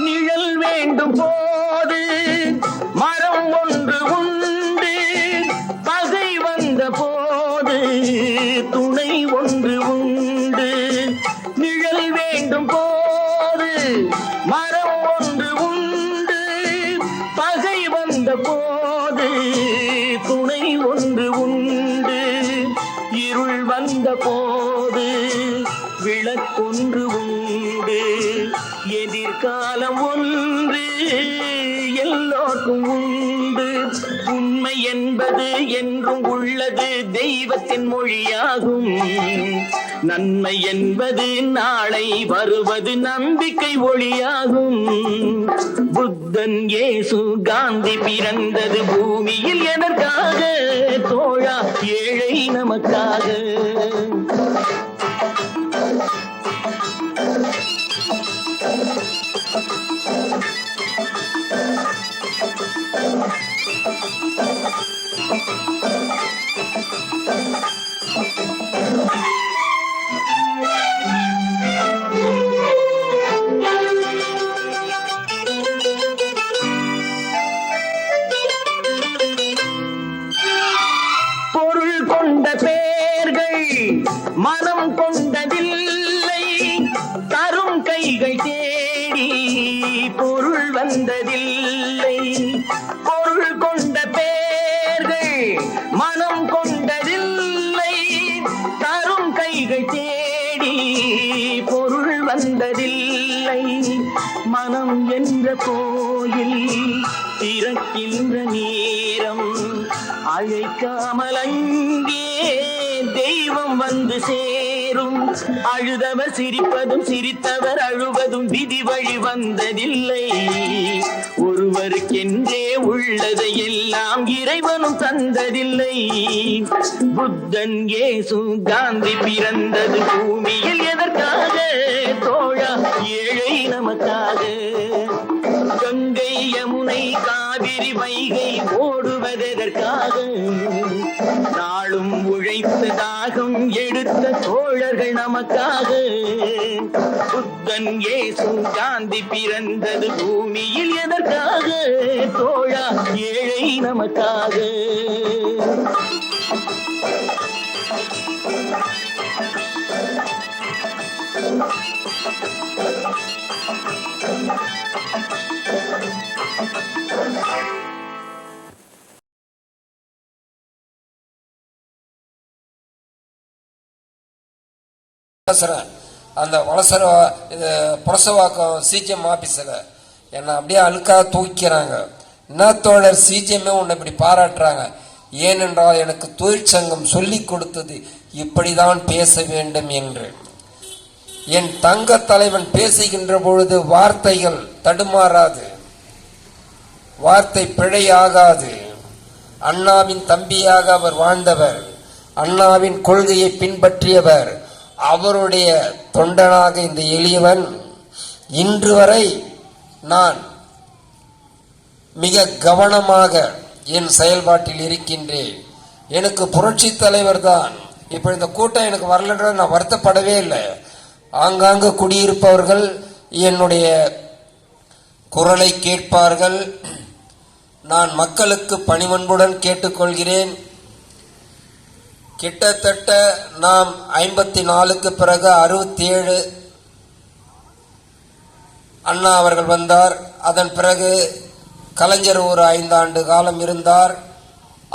நிழல் வேண்டும் போது மரம் ஒன்று உண்டு, பகை வந்த போது துணை ஒன்று உண்டு. நிழல் வேண்டும் போது மரம் ஒன்று உண்டு, பகை வந்த போது துணை ஒன்று உண்டு. இருள் வந்த போது விளக்கொன்று உண்டு, எதிர்காலம் ஒன்று எல்லோருக்கும் உண்டு. உண்மை என்பது என்றும் உள்ளது, தெய்வத்தின் மொழியாகும். நன்மை என்பது நாளை வருவது, நம்பிக்கை ஒளியாகும். புத்தன், இயேசு, காந்தி பிறந்தது பூமியில் எதற்காக? தோழா, ஏழை நமக்காக. பொருள் கொண்ட பேர்கள் மனம் கொண்டதில்லை, தரும் கைகள் தேடி பொருள் வந்ததில்லை. பொருள் கொண்ட பேர்கள் மனம் கொண்டதில்லை, தரும் கைகள் தேடி பொருள் வந்ததில்லை. மனம் என்ற கோயில் திறக்கின்ற நேரம், அழைக்காமல் அங்கே தெய்வம் வந்து சேரும். அழுதவர் சிரிப்பதும் சிரித்தவர் அழுவதும் விதி வழி வந்ததில்லை. ஒருவருக்கென்றே உள்ளதை எல்லாம் இறைவனும் தந்ததில்லை. புத்தன், இயேசு, காந்தி பிறந்தது பூமியில் எதற்காக? தோழா, ஏழை நமக்காக. கங்கை, யமுனை, காவிரி, வைகை ஓடுவதற்காக? நாளும் உழைத்த தாகம் எடுத்த தோழர்கள் நமக்காக. புத்தன், இயேசு, காந்தி பிறந்தது பூமியில் எதற்காக? தோழா, ஏழை நமக்காக. அந்த வளசர இது புரசவாக்கம் சிஜிஎம் ஆபீஸில் என்னை அப்படியே அழுக்காக தூக்கிறாங்க. என்ன தோழர், சிஜிஎம்மே உன்னை இப்படி பாராட்டுறாங்க. ஏனென்றால் எனக்கு தொழிற்சங்கம் சொல்லி கொடுத்தது இப்படிதான் பேச வேண்டும் என்று. என் தங்க தலைவன் பேசுகின்ற பொழுது வார்த்தைகள் தடுமாறாது, வார்த்தை பிழையாகாது. அண்ணாவின் தம்பியாக அவர் வாழ்ந்தவர், அண்ணாவின் கொள்கையை பின்பற்றியவர், அவருடைய தொண்டனாக இந்த எளியவன் இன்று வரை நான் மிக கவனமாக என் செயல்பாட்டில் இருக்கின்றேன். எனக்கு புரட்சி தலைவர் தான். இப்போ இந்த கூட்டம் எனக்கு வரலன்றது நான் வருத்தப்படவே இல்லை. ஆங்காங்கு குடியிருப்பவர்கள் என்னுடைய குரலை கேட்பார்கள். நான் மக்களுக்கு பணிவன்புடன் கேட்டுக்கொள்கிறேன். கிட்டத்தட்ட நாம் 54க்கு பிறகு 67 அண்ணா அவர்கள் வந்தார். அதன் பிறகு கலைஞர் ஒரு 5 ஆண்டு காலம் இருந்தார்.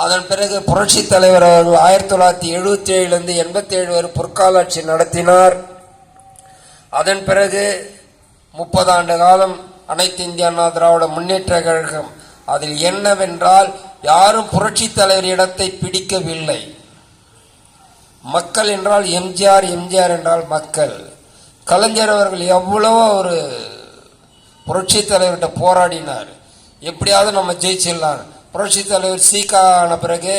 அதன் பிறகு புரட்சி தலைவர் அவர்கள் 1977 87 வரை பொற்காலாட்சி நடத்தினார். அதன் பிறகு 30 ஆண்டு காலம் அனைத்து இந்திய அண்ணா திராவிட முன்னேற்ற கழகம். அதில் என்னவென்றால் யாரும் புரட்சி தலைவர் இடத்தை பிடிக்கவில்லை. மக்கள் என்றால் எம்ஜிஆர், எம்ஜிஆர் என்றால் மக்கள். கலைஞர் அவர்கள் எவ்வளவோ ஒரு புரட்சி தலைவர்கிட்ட போராடினார். எப்படியாவது நம்ம ஜெயிச்சிடலாம். புரட்சி தலைவர் சீகா ஆன பிறகு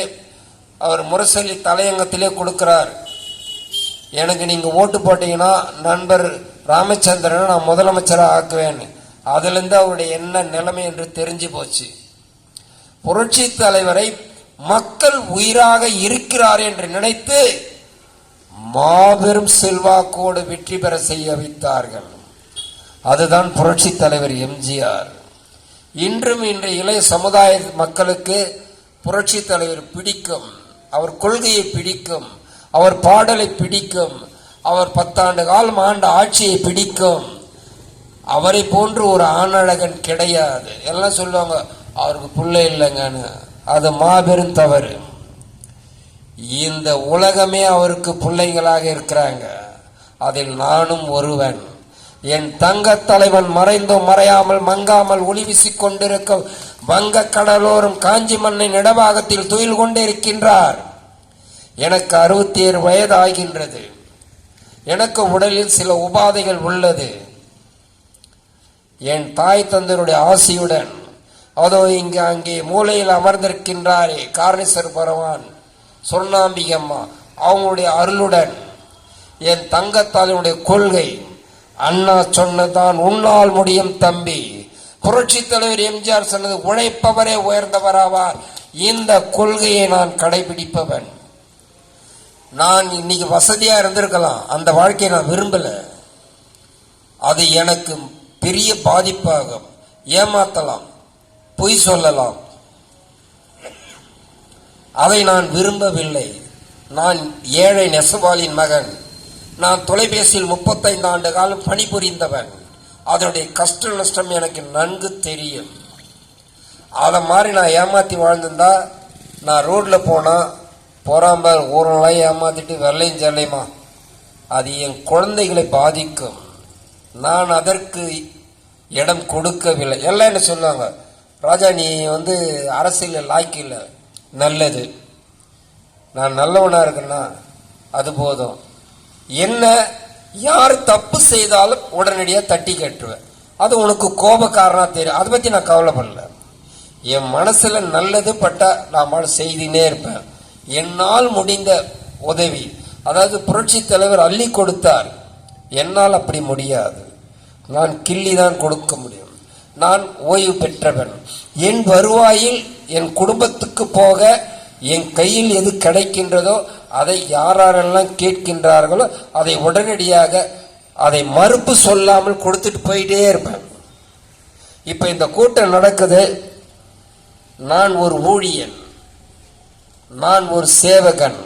அவர் முரசொலி தலையங்கத்திலே கொடுக்கிறார், எனக்கு நீங்கள் ஓட்டு போட்டீங்கன்னா நண்பர் ராமச்சந்திரனை நான் முதலமைச்சராக ஆக்குவேன். அதிலிருந்து அவருடைய என்ன நிலைமை என்று தெரிஞ்சு போச்சு. புரட்சி தலைவரை மக்கள் உயிராக இருக்கிறார் என்று நினைத்து மாபெரும் செல்வாக்கோடு வெற்றி பெற செய்ய வைத்தார்கள். அதுதான் புரட்சி தலைவர் எம்ஜிஆர். இன்றும் இன்றைய இளைய சமுதாய மக்களுக்கு புரட்சி தலைவர் பிடிக்கும், அவர் கொள்கையை பிடிக்கும், அவர் பாடலை பிடிக்கும், அவர் 10 ஆண்டு காலம் ஆண்ட ஆட்சியை பிடிக்கும். அவரை போன்று ஒரு ஆணழகன் கிடையாது. எல்லாம் சொல்லுவாங்க அவருக்கு பிள்ளை இல்லைங்கன்னு, அது மாபெரும் தவறு. இந்த உலகமே அவருக்கு பிள்ளைங்களாக இருக்கிறாங்க, அதில் நானும் ஒருவன். என் தங்க தலைவன் மறைந்தும் மறையாமல் மங்காமல் ஒளி வீசிக் கொண்டிருக்க வங்க கடலோரம் காஞ்சி மண்ணின் இடபாகத்தில் துயில் கொண்டிருக்கின்றார். எனக்கு 67 வயது ஆகின்றது. எனக்கு உடலில் சில உபாதைகள் உள்ளது. என் தாய் தந்தருடைய ஆசியுடன், அதோ அங்கே மூலையில் அமர்ந்திருக்கின்றாரே காரணேஸ்வர் பகவான், சொர்ணாம்பிகம்மா, அவங்களுடைய அருளுடன், என் தங்கத்தாலினுடைய கொள்கை, அண்ணா சொன்னதான் உன்னால் முடியும் தம்பி, புரட்சி தலைவர் எம்ஜிஆர் சொன்னது உழைப்பவரே உயர்ந்தவராவார், இந்த கொள்கையை நான் கடைபிடிப்பவன். நான் இன்னைக்கு வசதியா இருந்திருக்கலாம், அந்த வாழ்க்கையை நான் விரும்பல. அது எனக்கு பெரிய பாதிப்பாகும். ஏமாத்தலாம், பொய் சொல்லலாம், அதை நான் விரும்பவில்லை. நான் ஏழை நெசவாளின் மகன். நான் தொலைபேசியில் 35 ஆண்டு காலம் பணிபுரிந்தவன். அதனுடைய கஷ்ட நஷ்டம் எனக்கு நன்கு தெரியும். அதை மாதிரி நான் ஏமாத்தி வாழ்ந்திருந்தா, நான் ரோட்ல போனா போறாம ஊரெல்லாம் ஏமாத்திட்டு வெள்ளையும் செல்லையுமா, அது என் குழந்தைகளை பாதிக்கும். நான் அதற்கு இடம் கொடுக்கவில்லை. எல்லாம் என்ன சொல்லுவாங்க, ராஜா நீ அரசியல் லாய்க்கு இல்லை. நல்லது, நான் நல்லவனா இருக்கேன்னா அது போதும். என்ன யார் தப்பு செய்தாலும் உடனடியாக தட்டி கேட்டுருவேன். அது உனக்கு கோபக்காரனா தெரியும், அதை பற்றி நான் கவலைப்படல. என் மனசுல நல்லது பட்டா நான் செய்தினே இருப்பேன். என்னால் முடிந்த உதவி, அதாவது புரட்சி தலைவர் அள்ளி கொடுத்தார், என்னால் அப்படி முடியாது. நான் கிள்ளி தான் கொடுக்க முடியும். நான் ஓய்வு பெற்றவன். என் வருவாயில் என் குடும்பத்துக்கு போக என் கையில் எது கிடைக்கின்றதோ அதை யாரெல்லாம் கேட்கின்றார்களோ அதை உடனடியாக அதை மறுப்பு சொல்லாமல் கொடுத்துட்டு போயிட்டே இருப்பேன். இப்ப இந்த கூட்டம் நடக்குது. நான் ஒரு ஊழியன், நான் ஒரு சேவகன்.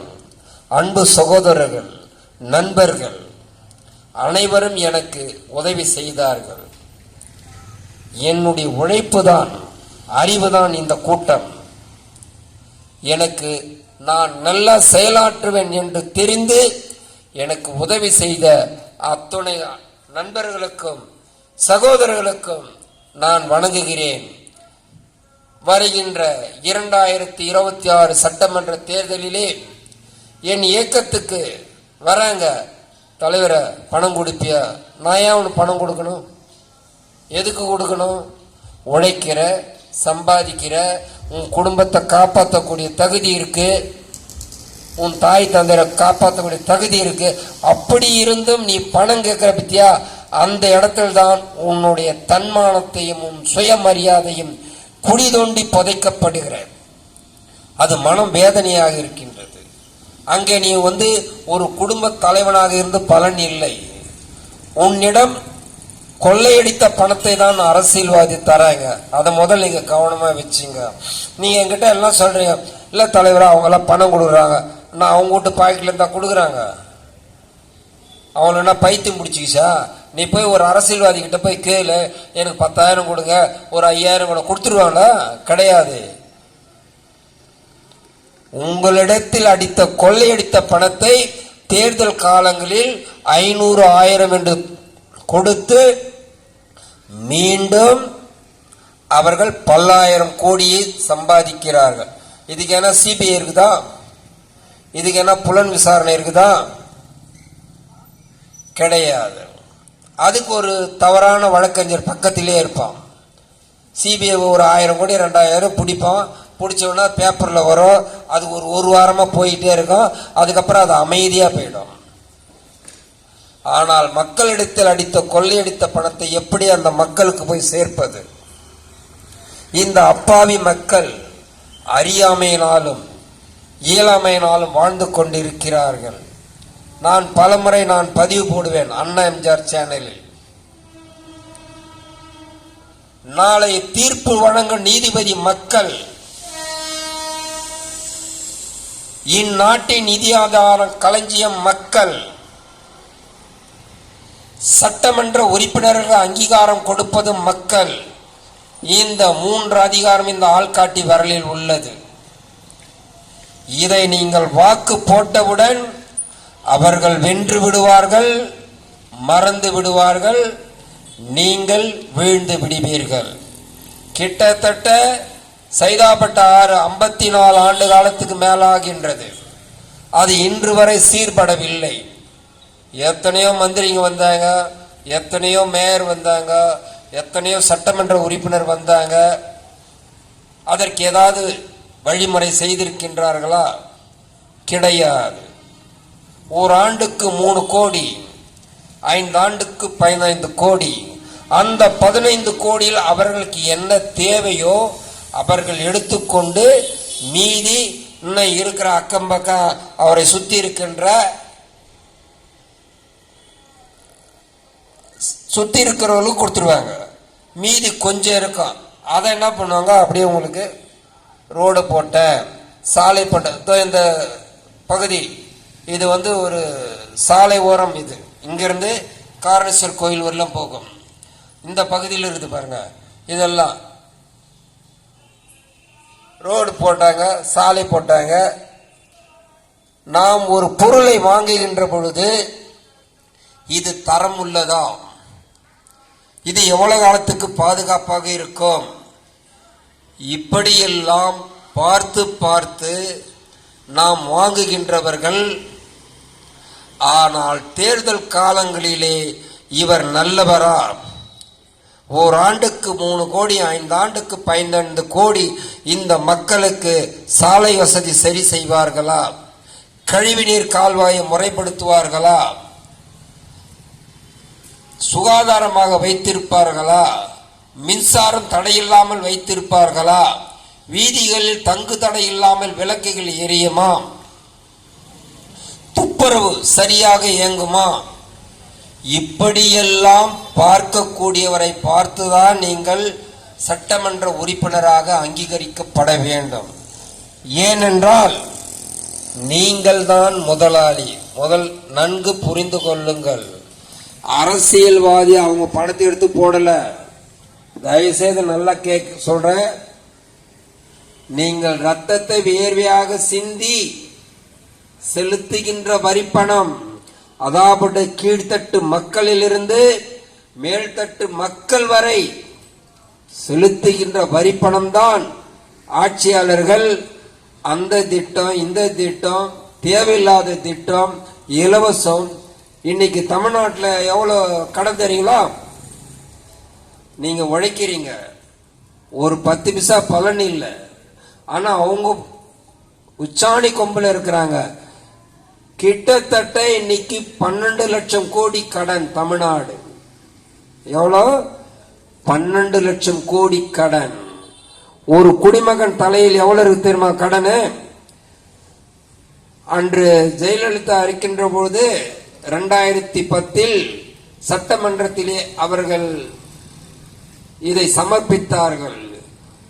அன்பு சகோதரர்கள், நண்பர்கள் அனைவரும் எனக்கு உதவி செய்தார்கள். என்னுடைய உழைப்பு தான், அறிவுதான் இந்த கூட்டம். எனக்கு நான் நல்லா செயலாற்றுவேன் என்று தெரிந்து எனக்கு உதவி செய்த அத்துணை நண்பர்களுக்கும் சகோதரர்களுக்கும் நான் வணங்குகிறேன். வருகின்ற 2026 சட்டமன்ற தேர்தலிலே என் இயக்கத்துக்கு வராங்க. தலைவரை பணம் கொடுப்பியா? நான் ஏன் அவனுக்கு பணம் கொடுக்கணும்? எதுக்கு கொடுக்கணும்? உழைக்கிற, சம்பாதிக்கிற, உன் குடும்பத்தை காப்பாற்றக்கூடிய தகுதி இருக்கு, உன் தாய் தந்தையை காப்பாற்றக்கூடிய தகுதி இருக்கு. அப்படி இருந்தும் நீ பணம் கேட்கிற பத்தியா, அந்த இடத்தில் தான் உன்னுடைய தன்மானத்தையும் உன் சுயமரியாதையும் குழி தோண்டி புதைக்கப்படுகிற. அது மனம் வேதனையாக இருக்கின்றது. அங்கே நீ ஒரு குடும்ப தலைவனாக இருந்து பலன் இல்லை. உன்னிடம் கொள்ளையடித்த பணத்தை தான் அரசியல்வாதி தராங்க. அதை முதல்ல நீங்க கவனமா வச்சுங்க. நீங்க என்கிட்ட எல்லாம் சொல்றீங்க, இல்ல தலைவரா அவங்க எல்லாம் பணம் கொடுக்குறாங்க, நான் அவங்க வீட்டு பாக்கெட்ல இருந்தா கொடுக்குறாங்க, அவங்கள என்ன பைத்தியம் பிடிச்சிக்கிச்சா? நீ போய் ஒரு அரசியல்வாதி கிட்ட போய் கேளு, எனக்கு 10,000 கொடுங்க, ஒரு 5,000 கூட கொடுத்துருவாங்களா? கிடையாது. உங்களிடத்தில் அடித்த கொள்ளையடித்த பணத்தை தேர்தல் காலங்களில் 500, 1000 என்று கொடுத்து மீண்டும் அவர்கள் பல்லாயிரம் கோடியை சம்பாதிக்கிறார்கள். இதுக்கு என்ன சிபிஐ இருக்குதா? இதுக்கு என்ன புலன் விசாரணை இருக்குதா? கிடையாது. அதுக்கு ஒரு தவறான வழக்கறிஞர் பக்கத்திலே இருப்பான். சிபிஐ ஒரு 1000 கோடி 2000 பிடிப்பான். பிடிச்சோன்னா பேப்பர்ல வரும். அது ஒரு வாரமா போயிட்டே இருக்கும். அதுக்கப்புறம் அது அமைதியா போயிடும். ஆனால் மக்களிடத்தில் அடித்த கொள்ளையடித்த பணத்தை எப்படி அந்த மக்களுக்கு போய் சேர்ப்பது? இந்த அப்பாவி மக்கள் அறியாமையினாலும் இயலாமையினாலும் வாழ்ந்து நாளை தீர்ப்பு வழங்கும் நீதிபதி மக்கள். இந்நாட்டின் நிதி ஆதாரம் களஞ்சியம் மக்கள். சட்டமன்ற உறுப்பினர்கள் அங்கீகாரம் கொடுப்பது மக்கள். இந்த 3 அதிகாரம் இந்த ஆள்காட்டி விரலில் உள்ளது. இதை நீங்கள் வாக்கு போட்டவுடன் அவர்கள் வென்று விடுவார்கள், மறந்து விடுவார்கள், நீங்கள் வீழ்ந்து விடுவீர்கள். கிட்டத்தட்ட சைதாப்பட்ட 54 ஆண்டு காலத்துக்கு மேலாகின்றது. அது இன்று வரை சீர்படவில்லை. எத்தனையோ மந்திரிங்க வந்தாங்க, எத்தனையோ மேயர் வந்தாங்க, எத்தனையோ சட்டமன்ற உறுப்பினர் வந்தாங்க. அதற்கு ஏதாவது வழிமுறை செய்திருக்கின்றார்களா? கிடையாது. ஒரு ஆண்டுக்கு 3 கோடி, 5 ஆண்டுக்கு 15 கோடி. அந்த 15 கோடியில் அவர்களுக்கு என்ன தேவையோ அவர்கள் எடுத்துக்கொண்டு மீதி இன்னும் இருக்கிற அக்கம் பக்கம் அவரை சுத்தி இருக்கிறவர்களுக்கு கொடுத்துருவாங்க. மீதி கொஞ்சம் இருக்கும். அதை என்ன பண்ணுவாங்க, அப்படியே உங்களுக்கு ரோடு போட்ட, சாலை போட்ட. இந்த பகுதி இது ஒரு சாலை ஓரம். இது இங்கிருந்து காரணேஸ்வர் கோயில் வரலாம் போகும். இந்த பகுதியில் இருக்குது பாருங்க. இதெல்லாம் ரோடு போட்டாங்க, சாலை போட்டாங்க. நாம் ஒரு பொருளை வாங்குகின்ற பொழுது இது தரம் உள்ளதா, இது எவ்வளவு காலத்துக்கு பாதுகாப்பாக இருக்கும், இப்படியெல்லாம் பார்த்து பார்த்து நாம் வாங்குகின்றவர்கள். ஆனால் தேர்தல் காலங்களிலே இவர் நல்லவரா? ஓராண்டுக்கு 3 கோடி, 5 ஆண்டுக்கு 15 கோடி இந்த மக்களுக்கு சாலை வசதி சரி செய்வார்களா? கழிவுநீர் கால்வாயை முறைப்படுத்துவார்களா? சுகாதாரமாக வைத்திருப்பார்களா? மின்சாரம் தடையில்லாமல் வைத்திருப்பார்களா? வீதிகளில் தங்கு தடை இல்லாமல் விளக்குகள் எரியுமா? துப்புரவு சரியாக இயங்குமா? இப்படியெல்லாம் பார்க்கக்கூடியவரை பார்த்துதான் நீங்கள் சட்டமன்ற உறுப்பினராக அங்கீகரிக்கப்பட வேண்டும். ஏனென்றால் நீங்கள் தான் முதலாளி. நன்கு புரிந்து கொள்ளுங்கள். அரசியல்வாதி அவங்க பணத்தை எடுத்து போடல. தயவுசெய்து நல்லா சொல்றேன். நீங்கள் ரத்தத்தை வேர்வையாக சிந்தி செலுத்துகின்ற வரிப்பணம், அதாவது கீழ்த்தட்டு மக்களிலிருந்து மேல்தட்டு மக்கள் வரை செலுத்துகின்ற வரிப்பணம் தான் ஆட்சியாளர்கள் அந்த திட்டம், இந்த திட்டம், தேவையில்லாத திட்டம், இலவசம். இன்னைக்கு தமிழ்நாட்டில் எவ்வளவு கடன் தெரியுங்களா? நீங்க உழைக்கிறீங்க, ஒரு 10 பைசா பலன் இல்லை. ஆனா அவங்க உச்சாணி கொம்புல இருக்கிறாங்க. கிட்டத்தட்ட இன்னைக்கு 12 லட்சம் கோடி கடன் தமிழ்நாடு. எவ்வளோ? 12 லட்சம் கோடி கடன். ஒரு குடிமகன் தலையில் எவ்வளவு இருக்கு தெரியுமா கடனு? அன்று ஜெயலலிதா இருக்கின்ற பொழுது 2010 சட்டமன்றத்திலே அவர்கள் இதை சமர்ப்பித்தார்கள்.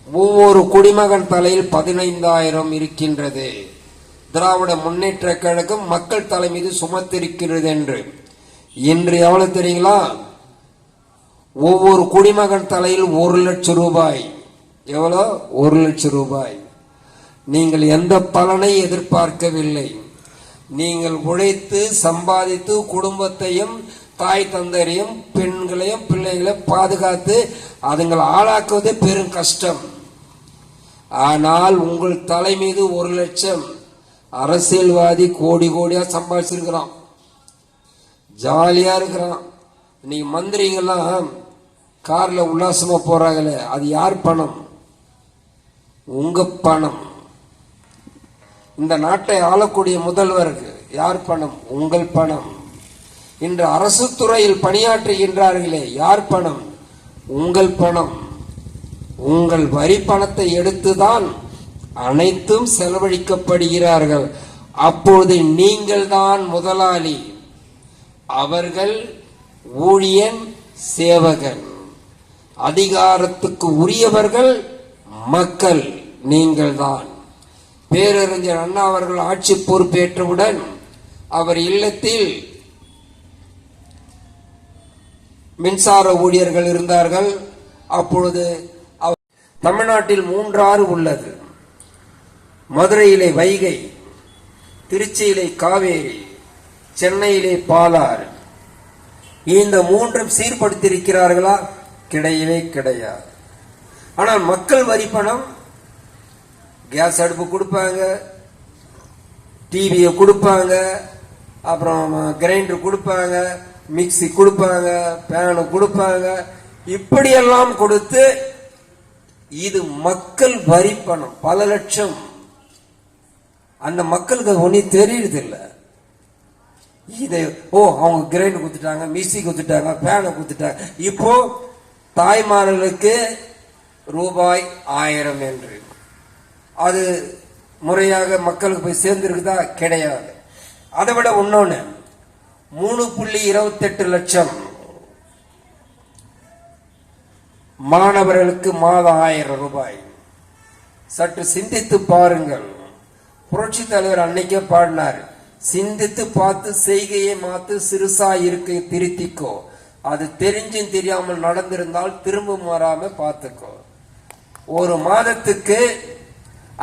ஒவ்வொரு குடிமகன் தலையில் 15,000 இருக்கின்றது. திராவிட முன்னேற்ற கழகம் மக்கள் தலை மீது சுமத்திருக்கிறது என்று. இன்று எவ்வளவு தெரியுங்களா? ஒவ்வொரு குடிமகன் தலையில் 1 லட்சம் ரூபாய். எவ்வளோ? 1 லட்சம் ரூபாய். நீங்கள் எந்த பலனை எதிர்பார்க்கவில்லை. நீங்கள் உழைத்து சம்பாதித்து குடும்பத்தையும் தாய் தந்தையரையும் பெண்களையும் பிள்ளைகளையும் பாதுகாத்து அதுங்களை ஆளாக்குவதே பெரும் கஷ்டம். ஆனால் உங்கள் தலை மீது 1 லட்சம். அரசியல்வாதி கோடி கோடியா சம்பாதிச்சிருக்கிறான், ஜாலியா இருக்கிறான். இன்னைக்கு மந்திரிங்கெல்லாம் கார்ல உல்லாசமா போறாங்களே, அது யார் பணம்? உங்க பணம். இந்த நாட்டை ஆளக்கூடிய முதல்வருக்கு யார் பணம்? உங்கள் பணம். இன்று அரசு துறையில் பணியாற்றுகின்றார்களே, யார் பணம்? உங்கள் பணம். உங்கள் வரி பணத்தை எடுத்துதான் அனைத்தும் செலவழிக்கப்படுகிறார்கள். அப்போது நீங்கள் தான் முதலாளி, அவர்கள் ஊழியன், சேவகன். அதிகாரத்துக்கு உரியவர்கள் மக்கள், நீங்கள்தான். பேரறிஞர் அண்ணா அவர்கள் ஆட்சி பொறுப்பேற்றவுடன் அவர் இல்லத்தில் மின்சார ஊழியர்கள் இருந்தார்கள். அப்பொழுது தமிழ்நாட்டில் 3 ஆறு உள்ளது. மதுரையிலே வைகை, திருச்சியிலே காவேரி, சென்னையிலே பாலாறு. இந்த 3ம் சீர்படுத்தியிருக்கிறார்களா? கிடையவே கிடையாது. ஆனால் மக்கள் வரி பணம், கேஸ் அடுப்பு கொடுப்பாங்க, டிவியை கொடுப்பாங்க, அப்புறம் கிரைண்டர் கொடுப்பாங்க, மிக்சி கொடுப்பாங்க, பேனு கொடுப்பாங்க, இப்படியெல்லாம் கொடுத்து இது மக்கள் வரி பணம் பல லட்சம். அந்த மக்களுக்கு ஒன்றும் தெரியுது இல்லை. இதை அவங்க கிரைண்டர் கொடுத்துட்டாங்க, மிக்சி கொடுத்துட்டாங்க, பேனை கொடுத்துட்டாங்க. இப்போ தாய்மார்களுக்கு ரூபாய் 1000 என்று அது முறையாக மக்களுக்கு போய் சேர்ந்திருக்குதா? கிடையாது. அதை விட இன்னொன்னு 3.28 லட்சம் மாணவர்களுக்கு மாதம் 1000 ரூபாய். சற்று சிந்தித்து பாருங்கள். புரட்சி தலைவர் அன்னைக்கே பாடினார், சிந்தித்து பார்த்து செய்கையை மாத்து, சிறுசா இருக்கை திருத்திக்கோ, அது தெரிஞ்சும் தெரியாமல் நடந்திருந்தால் திரும்ப மாறாம பார்த்துக்கோ. ஒரு மாதத்துக்கு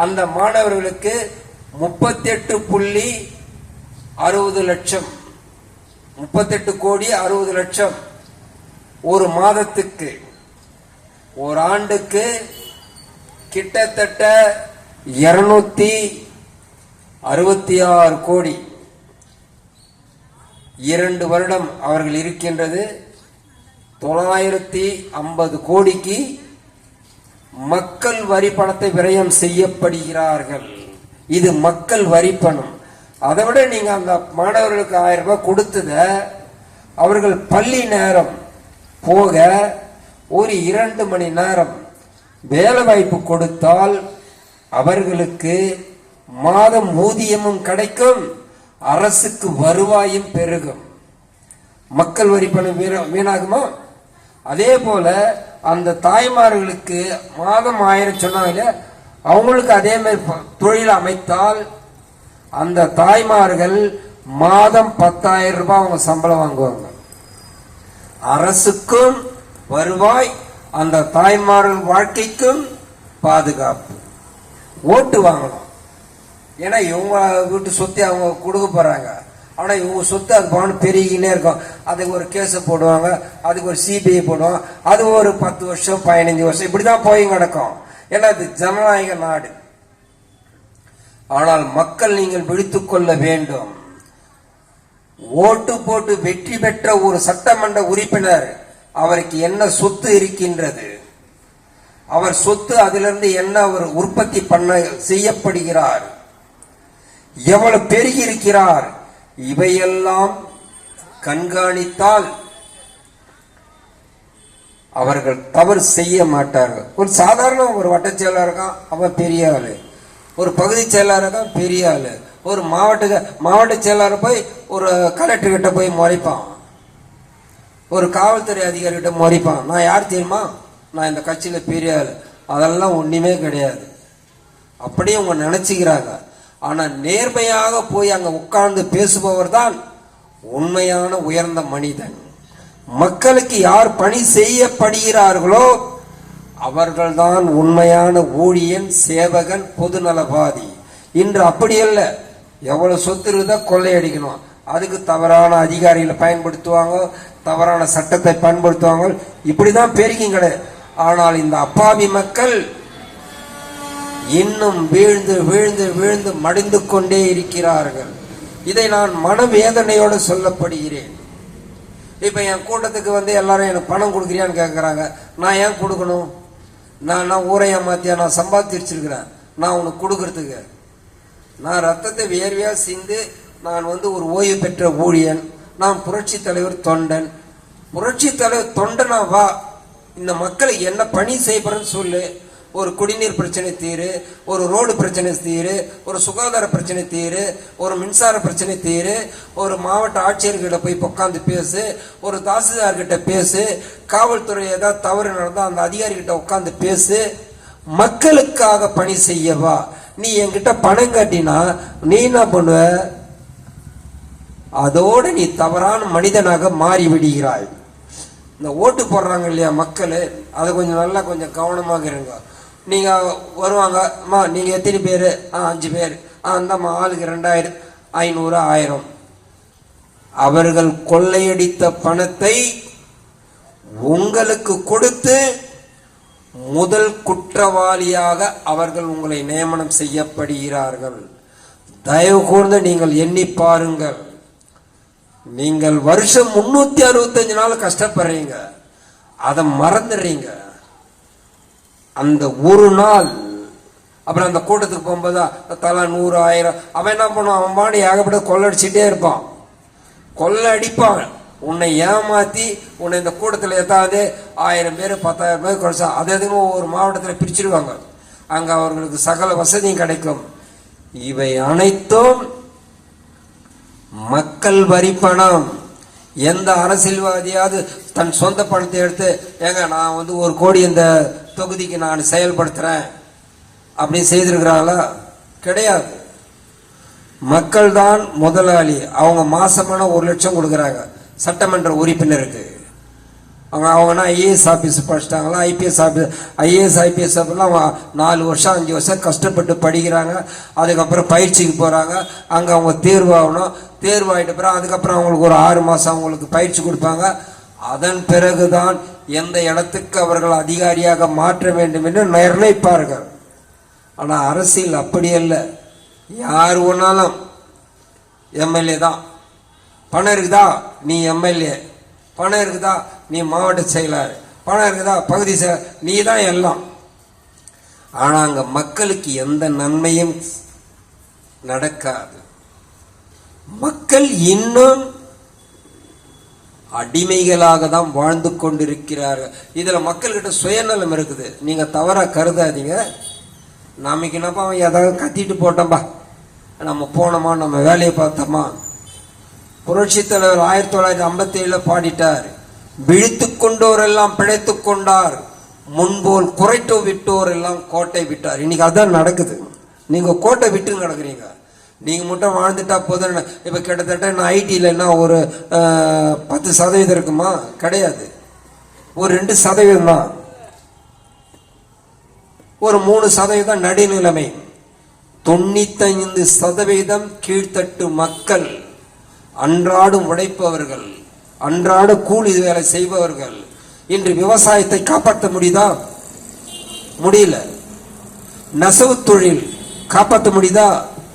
அந்த மாணவர்களுக்கு 38.60 லட்சம், 38 கோடி 60 லட்சம் ஒரு மாதத்துக்கு. ஒரு ஆண்டுக்கு கிட்டத்தட்ட 266 கோடி. 2 வருடம் அவர்கள் இருக்கின்றது. 950 கோடிக்கு மக்கள் வரி பணத்தை விரயம் செய்யப்படுகிறார்கள். இது மக்கள் வரி பணம். அதை விட நீங்க அந்த மாணவர்களுக்கு 1000 ரூபாய் கொடுத்தத அவர்கள் பள்ளி நேரம் போக ஒரு 2 மணி நேரம் வேலை வாய்ப்பு கொடுத்தால் அவர்களுக்கு மாதம் ஊதியமும் கிடைக்கும், அரசுக்கு வருவாயும் பெருகும். மக்கள் வரி பணம் வீணாகுமா? அதே போல அந்த தாய்மார்களுக்கு மாதம் 1000 சொன்னாங்க, அவங்களுக்கு அதே மாதிரி தொழில் அமைத்தால் அந்த தாய்மார்கள் மாதம் 10,000 ரூபாய் அவங்க சம்பளம் வாங்குவாங்க. அரசுக்கும் வருவாய், அந்த தாய்மார்கள் வாழ்க்கைக்கும் பாதுகாப்பு. ஓட்டு வாங்கணும். ஏன்னா இவங்க வீட்டு சொத்தை அவங்க கொடுக்க போறாங்க. ஆனா இவங்க சொத்து அது பணம் பெருகினே இருக்கும். அதுக்கு ஒரு கேஸை போடுவாங்க, அதுக்கு ஒரு சிபிஐ போடுவாங்க, அது ஒரு 10 வருஷம் 15 வருஷம் இப்படிதான் போய் கிடக்கும். ஏன்னா இது ஜனநாயக நாடு. ஆனால் மக்கள் நீங்கள் விழித்துக் கொள்ள வேண்டும். ஓட்டு போட்டு வெற்றி பெற்ற ஒரு சட்டமன்ற உறுப்பினர் அவருக்கு என்ன சொத்து இருக்கின்றது, அவர் சொத்து அதிலிருந்து என்ன அவர் உற்பத்தி பண்ண செய்யப்படுகிறார், எவ்வளவு பெருகி இருக்கிறார், இவையெல்லாம் கண்காணித்தால் அவர்கள் தவறு செய்ய மாட்டார்கள். ஒரு சாதாரண ஒரு வட்டச் செயலாளர் இருக்கான், அவன் பெரிய ஆளு. ஒரு பகுதி செயலாளர் இருக்கான், பெரிய ஆளு. ஒரு மாவட்ட செயலாளர் போய் ஒரு கலெக்டர் கிட்ட போய் முறைப்பான், ஒரு காவல்துறை அதிகாரி கிட்ட முறைப்பான். நான் யார் தெரியுமா, நான் இந்த கட்சியில பெரிய ஆளு. அதெல்லாம் ஒண்ணுமே கிடையாது. அப்படியே அவங்க நினைச்சுக்கிறாங்க. ஆனா நேர்மையாக போய் அங்க உட்கார்ந்து பேசுபவர் தான் உண்மையான உயர்ந்த மனிதன். மக்களுக்கு யார் பணி செய்யப்படுகிறார்களோ அவர்கள்தான் உண்மையான ஊழியன், சேவகன், பொதுநலவாதி. இன்று அப்படி அல்ல. எவ்வளவு சொத்து இருந்தா கொள்ளையடிக்கணும், அதுக்கு தவறான அதிகாரிகளை பயன்படுத்துவாங்க, தவறான சட்டத்தை பயன்படுத்துவாங்க. இப்படிதான் பெருகிங்கள. ஆனால் இந்த அப்பாவி மக்கள் இன்னும் வீழ்ந்து வீழ்ந்து வீழ்ந்து மடிந்து கொண்டே இருக்கிறார்கள். இதை நான் மனவேதனையோடு சொல்லப்படுகிறேன். இப்ப என் கூட்டத்துக்கு வந்து எல்லாரும் எனக்கு பணம் கொடுக்குறியான்னு கேட்கறாங்க. நான் ஏன் கொடுக்கணும்? நான் ஊரை ஏமாத்தியா? நான் சம்பாதிச்சிருக்கிறேன். நான் உனக்கு கொடுக்கறதுக்கு? நான் ரத்தத்தை வேர்வையா சிந்து நான் வந்து ஒரு ஓய்வு பெற்ற ஊழியன். நான் புரட்சி தலைவர் தொண்டன். புரட்சி தலைவர் தொண்டனா வா, இந்த மக்களை என்ன பணி செய்யப்படுறேன்னு சொல்லு. ஒரு குடிநீர் பிரச்சனை தீரு, ஒரு ரோடு பிரச்சனை தீரு, ஒரு சுகாதார பிரச்சனை தீரு, ஒரு மின்சார பிரச்சனை தீரு, ஒரு மாவட்ட ஆட்சியர்கிட்ட போய் உட்காந்து பேசு, ஒரு தாசில்தார்கிட்ட பேசு, காவல்துறை ஏதாவது தவறு நடந்தா அந்த அதிகாரிகிட்ட உட்காந்து பேசு. மக்களுக்காக பணி செய்யவா. நீ என்கிட்ட பணம் கட்டினா நீ என்ன பண்ணுவ? அதோடு நீ தவறான மனிதனாக மாறி விடுகிறாய். இந்த ஓட்டு போடுறாங்க இல்லையா மக்கள், அதை கொஞ்சம் நல்லா கொஞ்சம் கவனமாக இருங்க. நீங்க வருவாங்க, அம்மா நீங்க எத்தனை பேர்? 5 பேர். அந்தம்மா ஆளுக்கு 2000, 500, 1000. அவர்கள் கொள்ளையடித்த பணத்தை உங்களுக்கு கொடுத்து முதல் குற்றவாளியாக அவர்கள் உங்களை நியமனம் செய்யப்படுகிறார்கள். தயவு கூர்ந்து நீங்கள் எண்ணி பாருங்கள். நீங்கள் வருஷம் 365 நாள் கஷ்டப்படுறீங்க, அதை மறந்துடுறீங்க. அந்த ஒரு நாள் அப்புறம் அந்த கூட்டத்துக்கு போகும்போது தலா 100, 1000 அவன் என்ன பண்ணுவான்? அவன் பாடி ஏகப்பட்ட கொள்ளடிச்சுட்டே இருப்பான், கொள்ளை அடிப்பான். உன்னை ஏமாத்தி உன்னை இந்த கூட்டத்தில் ஏதாவது 1000 பேர் 10,000 பேர் குறைச்சா அது எதுவும் ஒவ்வொரு மாவட்டத்தில் பிரிச்சிருவாங்க. அங்கே அவர்களுக்கு சகல வசதியும் கிடைக்கும். இவை அனைத்தும் மக்கள் வரி பணம். எந்த அரசியல்வாதியாவது தன் சொந்த பணத்தை எடுத்து ஏங்க நான் 1 கோடி இந்த தொகுதிக்கு நான் செயல்படுத்துறேன் அப்படின்னு செய்திருக்கிறாங்களா? கிடையாது. மக்கள் தான் முதலாளி. அவங்க மாசமான 1 லட்சம் கொடுக்குறாங்க சட்டமன்ற உறுப்பினருக்கு. அவங்கன்னா ஐஏஎஸ் ஆபீஸ் படிச்சிட்டாங்களா, ஐபிஎஸ் ஆபீஸ், ஐஏஎஸ் ஐபிஎஸ் அவங்க 4 வருஷம் 5 வருஷம் கஷ்டப்பட்டு படிக்கிறாங்க. அதுக்கப்புறம் பயிற்சிக்கு போறாங்க. அங்க அவங்க தேர்வாகணும். தேர்வாயிட்ட பிறகு அதுக்கப்புறம் அவங்களுக்கு ஒரு 6 மாசம் அவங்களுக்கு பயிற்சி கொடுப்பாங்க. அதன் பிறகுதான் எந்த இடத்துக்கு அவர்கள் அதிகாரியாக மாற்ற வேண்டும் என்று நிர்ணயிப்பார்கள். ஆனா அரசியல் அப்படி அல்ல. யார் ஒன்னாலும் எம்எல்ஏ தான். பணம் இருக்குதா நீ எம்எல்ஏ, பணம் இருக்குதா நீ மாவட்ட செயலாளர், பணம் இருக்குதா பகுதி செயலர், நீ தான் எல்லாம். ஆனா அங்க மக்களுக்கு எந்த நன்மையும் நடக்காது. மக்கள் இன்னும் அடிமைகளாக தான் வாழ்ந்து கொண்டிருக்கிறார்கள். இதுல மக்கள்கிட்ட சுயநலம் இருக்குது. நீங்க தவறா கருதாதீங்க. நாளைக்கு என்னப்பா அவன் ஏதாவது கத்திட்டு போட்டோம்பா, நம்ம போனோமா நம்ம வேலையை பார்த்தோமா. புரட்சி தலைவர் 1957 பாடிட்டார், விழித்து கொண்டோர் எல்லாம் பிழைத்து கொண்டார், முன்போல் குறைட்டு விட்டோர் எல்லாம் கோட்டை விட்டார். இன்னைக்கு அதான் நடக்குது. நீங்க கோட்டை விட்டு நடக்கிறீங்க. நீங்க மட்டும் வாழ்ந்துட்டா போதும். இப்ப கிட்டத்தட்ட நான் ஐடியில் என்ன ஒரு 10% இருக்குமா? கிடையாது. ஒரு 2% தான், ஒரு 3% நடுநிலைமை. 95% கீழ்த்தட்டு மக்கள், அன்றாடம் உழைப்பவர்கள், அன்றாட கூலி வேலை செய்பவர்கள். இன்று விவசாயத்தை காப்பாற்ற முடியுதா? முடியல. நெசவு தொழில் காப்பாற்ற முடியுதா?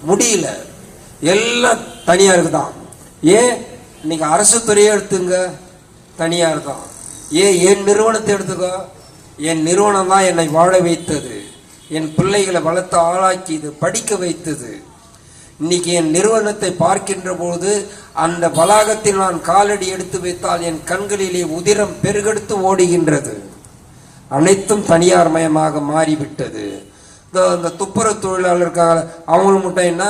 முடியல. எல்லாம் தனியாருக்கு தான். ஏன்? இன்னைக்கு அரசு துறையை எடுத்துங்க, தனியார் தான். ஏன் என் நிறுவனத்தை எடுத்துக்கோ, என் நிறுவனம் தான் என்னை வாழ வைத்தது, என் பிள்ளைகளை வளர்த்து ஆளாக்கியது, படிக்க வைத்தது. இன்னைக்கு என் நிறுவனத்தை பார்க்கின்ற போது அந்த வளாகத்தில் நான் காலடி எடுத்து வைத்தால் என் கண்களிலே உதிரம் பெருகெடுத்து ஓடுகின்றது. அனைத்தும் தனியார் மயமாக மாறிவிட்டது. இந்த துப்புரவு தொழிலாளர்கள் அவங்களும் மட்டும் என்ன,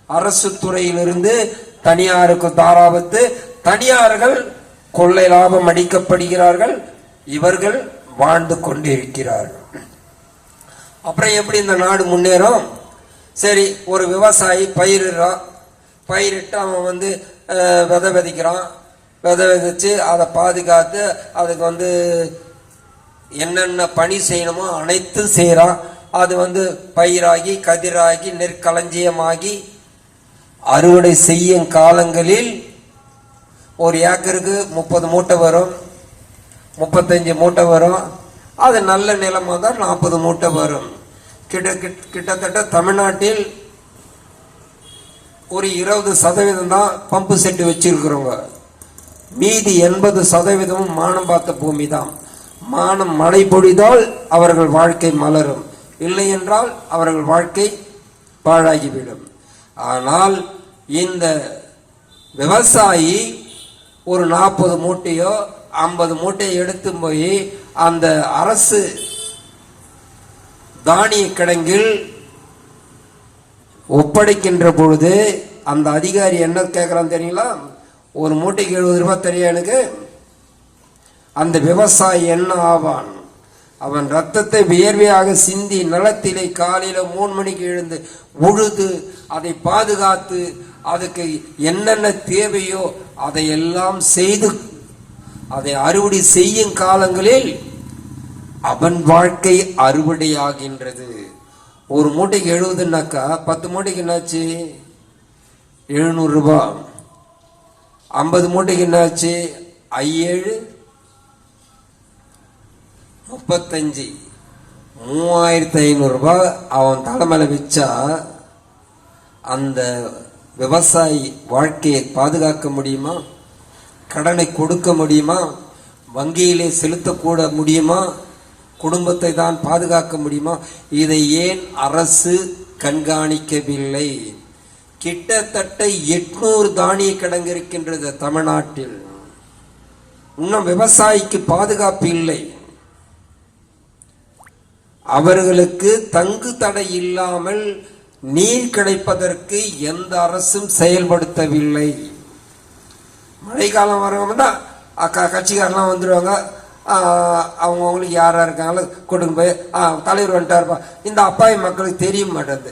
அரசு துறையிலிருந்து தனியாருக்கு தாராபத்து, தனியார்கள் கொள்ளை லாபம் அடிக்கப்படுகிறார்கள், இவர்கள் வாழ்ந்து கொண்டிருக்கிறார்கள். அப்புறம் எப்படி இந்த நாடு முன்னேறும்? சரி, ஒரு விவசாயி பயிரிடுறான், பயிரிட்டு அவன் விதை விதைக்கிறான், விதை விதைச்சு அதை பாதுகாத்து அதுக்கு என்னென்ன பணி செய்யணுமோ அனைத்தும் செய்யறான். அது பயிராகி கதிராகி நெற்களஞ்சியமாகி அறுவடை செய்யும் காலங்களில் ஒரு ஏக்கருக்கு 30 மூட்டை வரும், 35 மூட்டை வரும். அது நல்ல நிலமா தான் 40 மூட்டை வரும். கிட்டத்தட்ட தமிழ்நாட்டில் ஒரு 20% தான் பம்பு செட்டு வச்சிருக்கிறவங்க. மீதி 80% மானம் பார்த்த பூமி தான். மானம் மழை பொழிதால் அவர்கள் வாழ்க்கை மலரும், இல்லை என்றால் அவர்கள் வாழ்க்கை பாழாகிவிடும். ஆனால் இந்த விவசாயி ஒரு 40 மூட்டையோ 50 மூட்டையோ எடுத்து போய் அந்த அரசு தானிய கிடங்கில் ஒப்படைக்கின்ற பொழுது அந்த அதிகாரி என்ன கேட்கிறான் தெரியுங்களா? ஒரு மூட்டைக்கு 70 ரூபாய் தெரியும் எனக்கு. அந்த விவசாயி என்ன ஆவான்? அவன் ரத்தத்தை வியர்வையாக சிந்தி நிலத்திலே காலையில 3 மணிக்கு எழுந்து உழுது அதை பாதுகாத்து அதுக்கு என்னென்ன தேவையோ அதையெல்லாம் செய்து அதை அறுவடை செய்யும் காலங்களில் அவன் வாழ்க்கை அறுவடையாகின்றது. ஒரு மூட்டைக்கு 70னாக்கா 10 மூட்டைக்கு என்னாச்சு? 700 ரூபாய். 50 மூட்டைக்கு என்னாச்சு? 7 35 3500 ரூபாய் அவன் தலைமையில வச்சா அந்த விவசாயி வாழ்க்கையை பாதுகாக்க முடியுமா? கடனை கொடுக்க முடியுமா? வங்கியிலே செலுத்தக்கூட முடியுமா? குடும்பத்தை தான் பாதுகாக்க முடியுமா? இதை ஏன் அரசு கண்காணிக்கவில்லை? கிட்டத்தட்ட 800 தானிய கிடங்கு இருக்கின்றது தமிழ்நாட்டில். இன்னும் விவசாயிக்கு பாதுகாப்பு இல்லை. அவர்களுக்கு தங்கு தடை இல்லாமல் நீர் கிடைப்பதற்கு எந்த அரசும் செயல்படுத்தவில்லை. மழைக்காலம் வரவங்கன்னா கட்சிக்காரெல்லாம் வந்துடுவாங்க. அவங்களுக்கு யாரா இருக்காங்களோ கொடுங்க போய் தலைவர் வந்துட்டாருப்பா. இந்த அப்பாவி மக்களுக்கு தெரிய மாட்டேங்குது.